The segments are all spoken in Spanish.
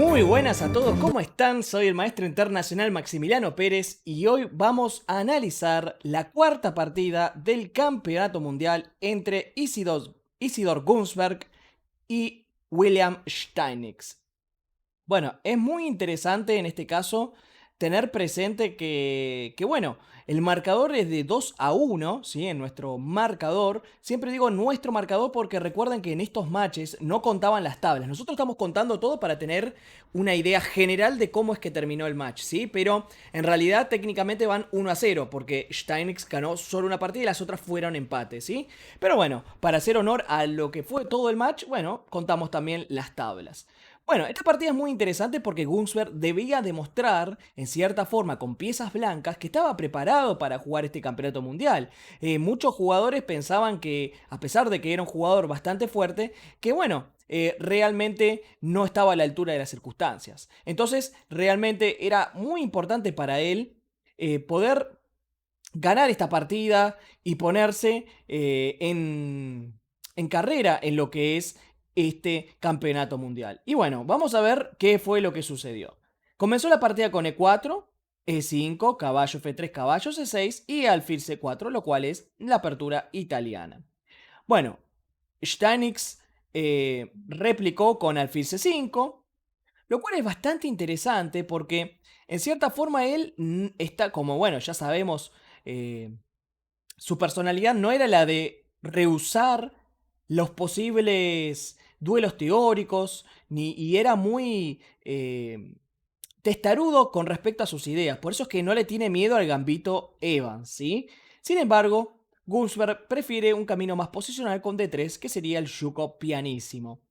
Muy buenas a todos, ¿cómo están? Soy el maestro internacional Maximiliano Pérez y hoy vamos a analizar la cuarta partida del campeonato mundial entre Isidor Gunsberg y William Steinitz. Bueno, es muy interesante en este caso tener presente que bueno, el marcador es de 2-1, ¿sí? En nuestro marcador. Siempre digo nuestro marcador porque recuerden que en estos matches no contaban las tablas. Nosotros estamos contando todo para tener una idea general de cómo es que terminó el match, ¿sí? Pero en realidad técnicamente van 1-0 porque Steinitz ganó solo una partida y las otras fueron empates, ¿sí? Pero bueno, para hacer honor a lo que fue todo el match, bueno, contamos también las tablas. Bueno, esta partida es muy interesante porque Gunsberg debía demostrar, en cierta forma, con piezas blancas, que estaba preparado para jugar este campeonato mundial. Muchos jugadores pensaban que, a pesar de que era un jugador bastante fuerte, que bueno, realmente no estaba a la altura de las circunstancias. Entonces, realmente era muy importante para él poder ganar esta partida y ponerse en carrera en lo que es este campeonato mundial. Y bueno, vamos a ver qué fue lo que sucedió. Comenzó la partida con E4, E5, caballo F3, caballo C6 y alfil C4, lo cual es la apertura italiana. Bueno, Steinitz replicó con alfil C5, lo cual es bastante interesante porque en cierta forma él está como, bueno, ya sabemos, eh, su personalidad no era la de rehusar los posibles duelos teóricos, y era muy testarudo con respecto a sus ideas. Por eso es que no le tiene miedo al gambito Evans, ¿sí? Sin embargo, Gunsberg prefiere un camino más posicional con D3, que sería el yuco pianísimo.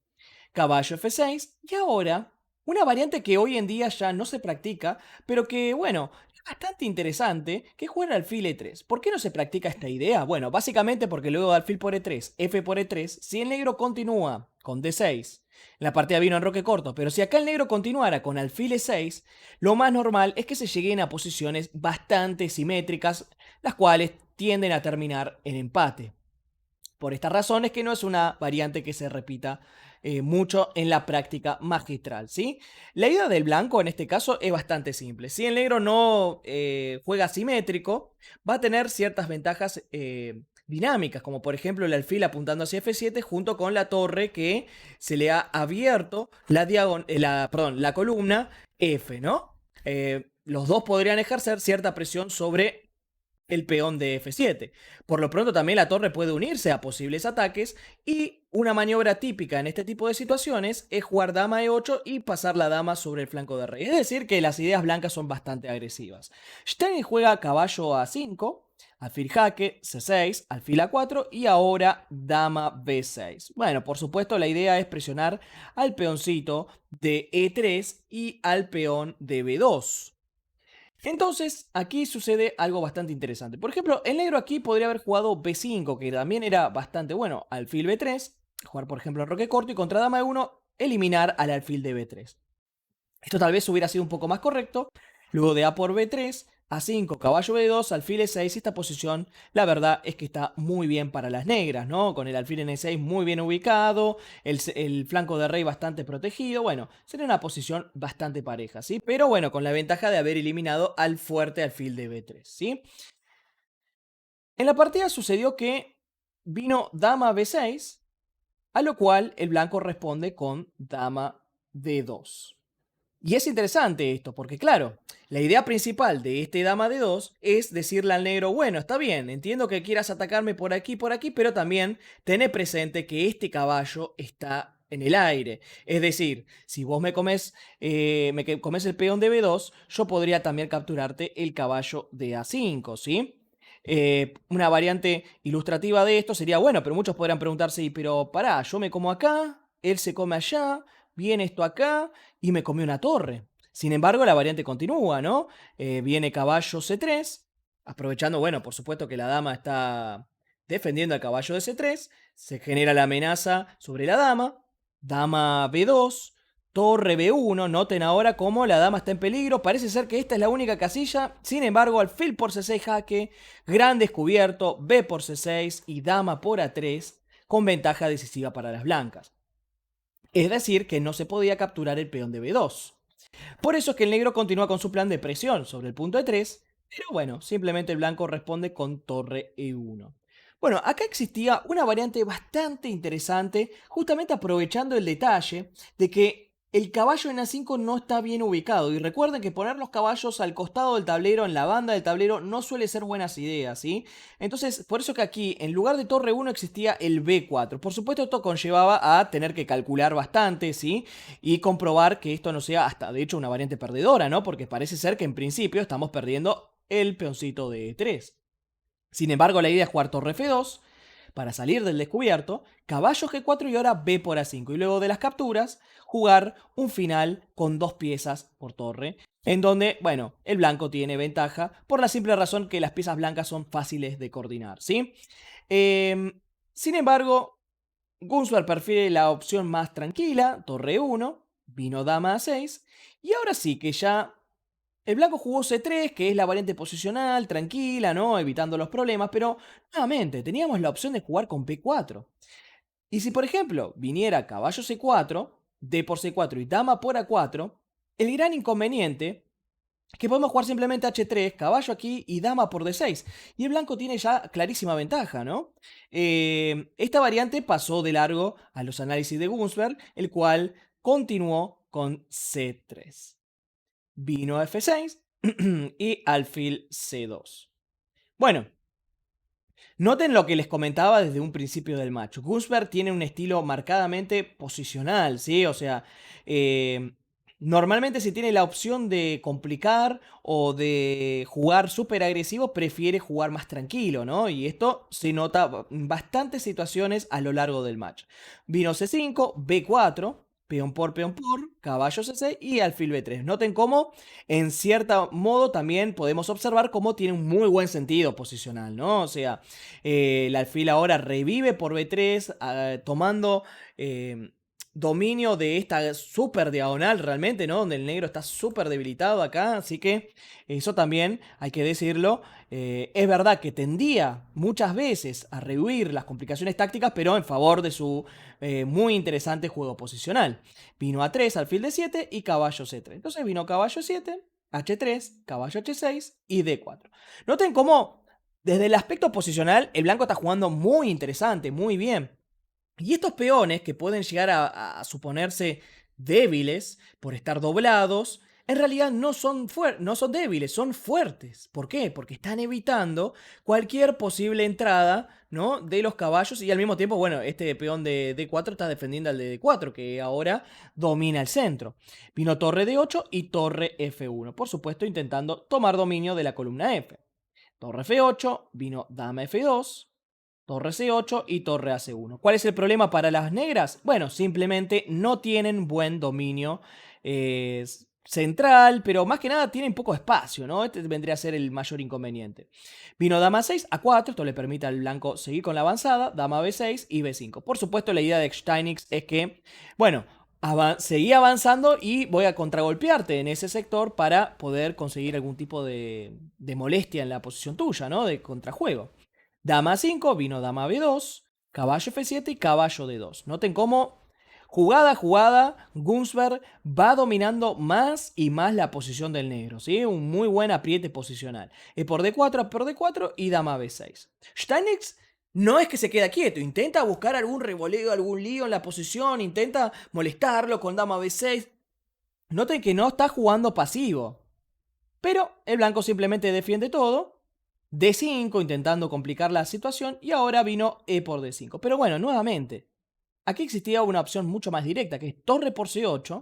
Caballo F6 y ahora una variante que hoy en día ya no se practica, pero que bueno, es bastante interesante, que es jugar alfil E3. ¿Por qué no se practica esta idea? Bueno, básicamente porque luego de alfil por E3, F por E3, si el negro continúa con D6, la partida vino en roque corto, pero si acá el negro continuara con alfil E6, lo más normal es que se lleguen a posiciones bastante simétricas, las cuales tienden a terminar en empate. Por esta razón es que no es una variante que se repita mucho en la práctica magistral, ¿sí? La idea del blanco en este caso es bastante simple. Si el negro no juega simétrico, va a tener ciertas ventajas dinámicas, como por ejemplo el alfil apuntando hacia F7 junto con la torre que se le ha abierto la columna F, ¿no? Los dos podrían ejercer cierta presión sobre el peón de F7. Por lo pronto también la torre puede unirse a posibles ataques y una maniobra típica en este tipo de situaciones es jugar dama E8 y pasar la dama sobre el flanco de rey. Es decir que las ideas blancas son bastante agresivas. Stein juega caballo A5, alfil jaque, C6, alfil A4 y ahora dama B6. Bueno, por supuesto la idea es presionar al peoncito de E3 y al peón de B2. Entonces, aquí sucede algo bastante interesante. Por ejemplo, el negro aquí podría haber jugado B5, que también era bastante bueno. Alfil B3, jugar por ejemplo roque corto y contra dama E1, eliminar al alfil de B3. Esto tal vez hubiera sido un poco más correcto. Luego de A por B3, A5, caballo B2, alfil E6. Esta posición, la verdad es que está muy bien para las negras, ¿no? Con el alfil en E6 muy bien ubicado, el flanco de rey bastante protegido. Bueno, sería una posición bastante pareja, ¿sí? Pero bueno, con la ventaja de haber eliminado al fuerte alfil de B3, ¿sí? En la partida sucedió que vino dama B6, a lo cual el blanco responde con dama D2. Y es interesante esto, porque claro, la idea principal de este dama de 2 es decirle al negro, bueno, está bien, entiendo que quieras atacarme por aquí, pero también tené presente que este caballo está en el aire. Es decir, si vos comes el peón de B2, yo podría también capturarte el caballo de A5, ¿sí? Una variante ilustrativa de esto sería, bueno, pero muchos podrían preguntarse, pero pará, yo me como acá, él se come allá, viene esto acá y me comió una torre. Sin embargo, la variante continúa, ¿no? Viene caballo C3, aprovechando, bueno, por supuesto que la dama está defendiendo al caballo de C3, se genera la amenaza sobre la dama B2, torre B1, noten ahora cómo la dama está en peligro, parece ser que esta es la única casilla, sin embargo, alfil por C6 jaque, gran descubierto, B por C6 y dama por A3, con ventaja decisiva para las blancas. Es decir, que no se podía capturar el peón de B2. Por eso es que el negro continúa con su plan de presión sobre el punto E3, pero bueno, simplemente el blanco responde con torre E1. Bueno, acá existía una variante bastante interesante, justamente aprovechando el detalle de que el caballo en A5 no está bien ubicado. Y recuerden que poner los caballos al costado del tablero, en la banda del tablero, no suele ser buenas ideas, ¿sí? Entonces, por eso que aquí, en lugar de torre 1, existía el B4. Por supuesto, esto conllevaba a tener que calcular bastante, ¿sí? Y comprobar que esto no sea hasta, de hecho, una variante perdedora, ¿no? Porque parece ser que en principio estamos perdiendo el peoncito de E3. Sin embargo, la idea es jugar torre F2 para salir del descubierto, caballo G4 y ahora B por A5. Y luego de las capturas, jugar un final con dos piezas por torre, en donde, bueno, el blanco tiene ventaja por la simple razón que las piezas blancas son fáciles de coordinar, ¿sí? Sin embargo, Gunsberg prefiere la opción más tranquila, torre 1, vino dama A6, y ahora sí que ya el blanco jugó C3, que es la variante posicional, tranquila, ¿no? Evitando los problemas, pero nuevamente teníamos la opción de jugar con P4. Y si por ejemplo viniera caballo C4, D por C4 y dama por A4, el gran inconveniente es que podemos jugar simplemente H3, caballo aquí y dama por D6. Y el blanco tiene ya clarísima ventaja, ¿no? Esta variante pasó de largo a los análisis de Gunsberg, el cual continuó con C3. Vino F6 y alfil C2. Bueno, noten lo que les comentaba desde un principio del match. Gunsberg tiene un estilo marcadamente posicional, ¿sí? O sea, normalmente si tiene la opción de complicar o de jugar súper agresivo, prefiere jugar más tranquilo, ¿no? Y esto se nota en bastantes situaciones a lo largo del match. Vino C5, B4, peón por, caballo C6 y alfil B3. Noten cómo, en cierto modo, también podemos observar cómo tiene un muy buen sentido posicional, ¿no? O sea, el alfil ahora revive por B3, tomando dominio de esta super diagonal realmente, ¿no? Donde el negro está súper debilitado acá, así que eso también hay que decirlo. Es verdad que tendía muchas veces a rehuir las complicaciones tácticas, pero en favor de su muy interesante juego posicional. Vino A3, alfil D7 y caballo C3. Entonces vino caballo 7, H3, caballo H6 y D4. Noten cómo desde el aspecto posicional el blanco está jugando muy interesante, muy bien. Y estos peones que pueden llegar a suponerse débiles por estar doblados, en realidad no son débiles, son fuertes. ¿Por qué? Porque están evitando cualquier posible entrada, ¿no? De los caballos y al mismo tiempo, bueno, este peón de D4 está defendiendo al de D4, que ahora domina el centro. Vino torre D8 y torre F1, por supuesto intentando tomar dominio de la columna F. Torre F8, vino dama F2, torre C8 y torre AC1. ¿Cuál es el problema para las negras? Bueno, simplemente no tienen buen dominio eh, central, pero más que nada tienen poco espacio, ¿no? Este vendría a ser el mayor inconveniente. Vino dama 6 a 4, esto le permite al blanco seguir con la avanzada, dama B6 y B5. Por supuesto, la idea de Steinitz es que, bueno, seguí avanzando y voy a contragolpearte en ese sector para poder conseguir algún tipo de molestia en la posición tuya, ¿no? De contrajuego. Dama 5, vino dama B2, caballo F7 y caballo D2. Noten cómo jugada a jugada Gunsberg va dominando más y más la posición del negro, ¿sí? Un muy buen apriete posicional. E por D4, por D4 y dama B6. Steinitz no es que se queda quieto, intenta buscar algún revoleo, algún lío en la posición, intenta molestarlo con dama B6. Noten que no está jugando pasivo. Pero el blanco simplemente defiende todo. D5 intentando complicar la situación y ahora vino E por D5. Pero bueno, nuevamente, aquí existía una opción mucho más directa, que es torre por C8,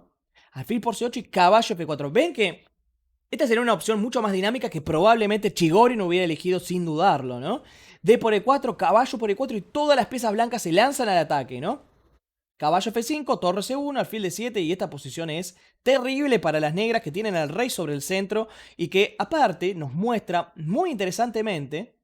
alfil por C8 y caballo F4. Ven que esta sería una opción mucho más dinámica que probablemente Chigorin hubiera elegido sin dudarlo, ¿no? D por E4, caballo por E4 y todas las piezas blancas se lanzan al ataque, ¿no? Caballo F5, torre C1, alfil D7 y esta posición es terrible para las negras que tienen al rey sobre el centro y que aparte nos muestra muy interesantemente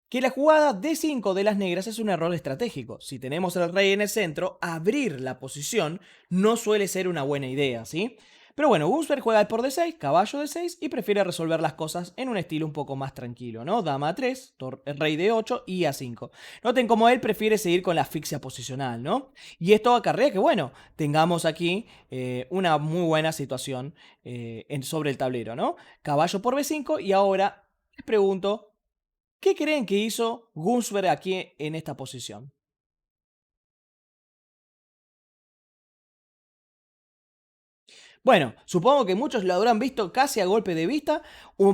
que la jugada D5 de las negras es un error estratégico. Si tenemos al rey en el centro, abrir la posición no suele ser una buena idea, ¿sí? Pero bueno, Gunsberg juega por D6, caballo D6 y prefiere resolver las cosas en un estilo un poco más tranquilo, ¿no? Dama A3, rey D8 y A5. Noten cómo él prefiere seguir con la asfixia posicional, ¿no? Y esto acarrea que, bueno, tengamos aquí una muy buena situación sobre el tablero, ¿no? Caballo por B5 y ahora les pregunto, ¿qué creen que hizo Gunsberg aquí en esta posición? Bueno, supongo que muchos lo habrán visto casi a golpe de vista,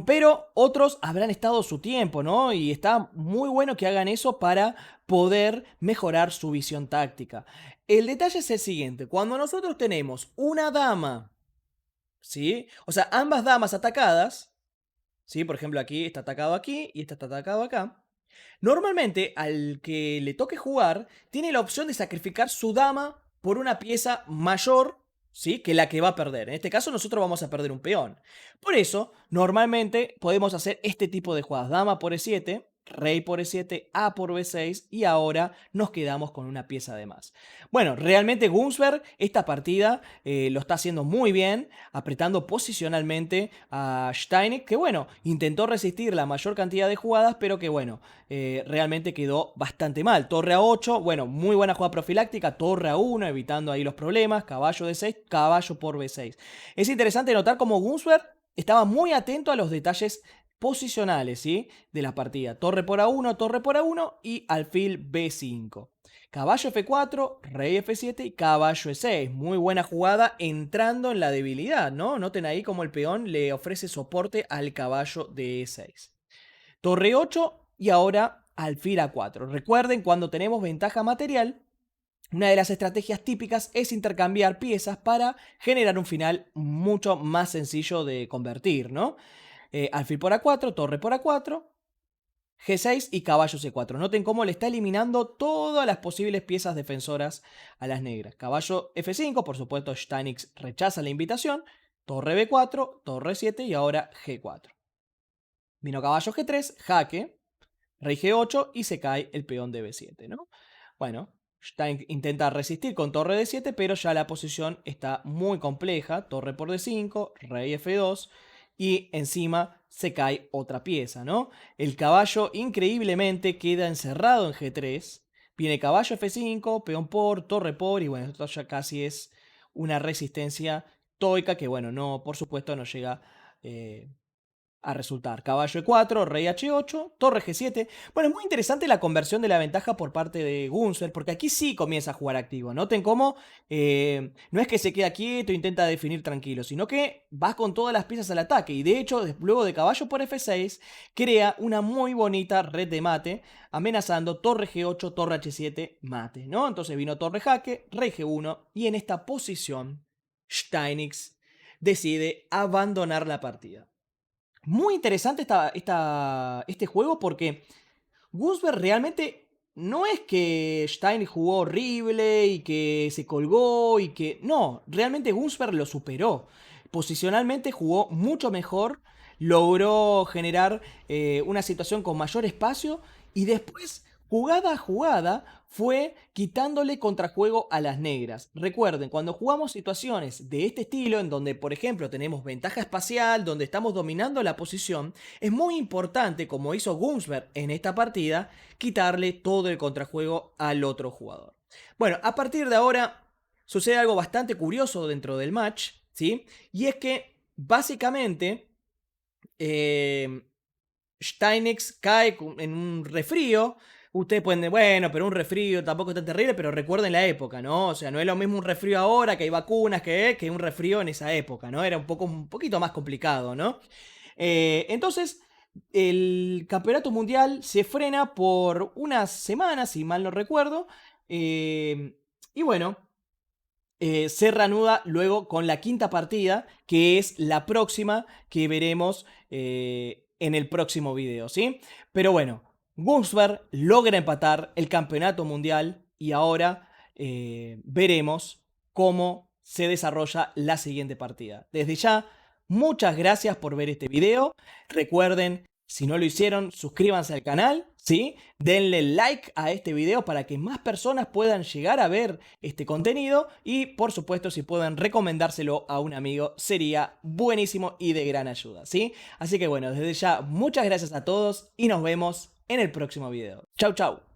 pero otros habrán estado su tiempo, ¿no? Y está muy bueno que hagan eso para poder mejorar su visión táctica. El detalle es el siguiente, cuando nosotros tenemos una dama, ¿sí? O sea, ambas damas atacadas, ¿sí? Por ejemplo, aquí y esta está atacado acá. Normalmente, al que le toque jugar, tiene la opción de sacrificar su dama por una pieza mayor, ¿sí? Que la que va a perder. En este caso, nosotros vamos a perder un peón. Por eso, normalmente podemos hacer este tipo de jugadas. Dama por E7, rey por E7, A por B6 y ahora nos quedamos con una pieza de más. Bueno, realmente Gunsberg esta partida lo está haciendo muy bien, apretando posicionalmente a Steinig, que bueno, intentó resistir la mayor cantidad de jugadas, pero que bueno, realmente quedó bastante mal. Torre A8, bueno, muy buena jugada profiláctica, torre A1, evitando ahí los problemas, caballo D6, caballo por B6. Es interesante notar cómo Gunsberg estaba muy atento a los detalles posicionales, ¿sí? De la partida. Torre por A1 y alfil B5. Caballo F4, rey F7 y caballo E6. Muy buena jugada entrando en la debilidad, ¿no? Noten ahí cómo el peón le ofrece soporte al caballo de E6. Torre 8 y ahora alfil A4. Recuerden, cuando tenemos ventaja material, una de las estrategias típicas es intercambiar piezas para generar un final mucho más sencillo de convertir, ¿no? Alfil por A4, torre por A4, G6 y caballo C4. Noten cómo le está eliminando todas las posibles piezas defensoras a las negras. Caballo F5, por supuesto Steinix rechaza la invitación. Torre B4, torre 7 y ahora G4. Vino caballo G3, jaque, rey G8 y se cae el peón de B7, ¿no? Bueno, Stein intenta resistir con torre D7, pero ya la posición está muy compleja. Torre por D5, rey F2 y encima se cae otra pieza, ¿no? El caballo increíblemente queda encerrado en G3. Viene caballo F5, peón por, torre por y bueno, esto ya casi es una resistencia toica que bueno, no, por supuesto no llega a resultar. Caballo E4, rey H8, torre G7. Bueno, es muy interesante la conversión de la ventaja por parte de Gunsberg, porque aquí sí comienza a jugar activo. Noten cómo no es que se queda quieto e intenta definir tranquilo, sino que va con todas las piezas al ataque. Y de hecho, luego de caballo por F6, crea una muy bonita red de mate, amenazando torre G8, torre H7, mate, ¿no? Entonces vino torre jaque, rey G1, y en esta posición, Steinix decide abandonar la partida. Muy interesante este juego porque Gunsberg realmente no es que Stein jugó horrible y que se colgó y que... No, realmente Gunsberg lo superó. Posicionalmente jugó mucho mejor, logró generar una situación con mayor espacio y después, jugada a jugada, fue quitándole contrajuego a las negras. Recuerden, cuando jugamos situaciones de este estilo, en donde, por ejemplo, tenemos ventaja espacial, donde estamos dominando la posición, es muy importante, como hizo Gunsberg en esta partida, quitarle todo el contrajuego al otro jugador. Bueno, a partir de ahora sucede algo bastante curioso dentro del match, ¿sí? Y es que, básicamente, eh, Steinix cae en un resfrío. Ustedes pueden decir, bueno, pero un resfrío tampoco es tan terrible, pero recuerden la época, ¿no? O sea, no es lo mismo un resfrío ahora, que hay vacunas, que un resfrío en esa época, ¿no? Era un poquito más complicado, ¿no? Entonces, el campeonato mundial se frena por unas semanas, si mal no recuerdo. Y bueno, se reanuda luego con la quinta partida, que es la próxima que veremos en el próximo video, ¿sí? Pero bueno, Gunsberg logra empatar el campeonato mundial y ahora veremos cómo se desarrolla la siguiente partida. Desde ya, muchas gracias por ver este video. Recuerden, si no lo hicieron, suscríbanse al canal. ¿Sí? Denle like a este video para que más personas puedan llegar a ver este contenido y por supuesto si pueden recomendárselo a un amigo sería buenísimo y de gran ayuda, ¿sí? Así que bueno, desde ya muchas gracias a todos y nos vemos en el próximo video. Chau chau.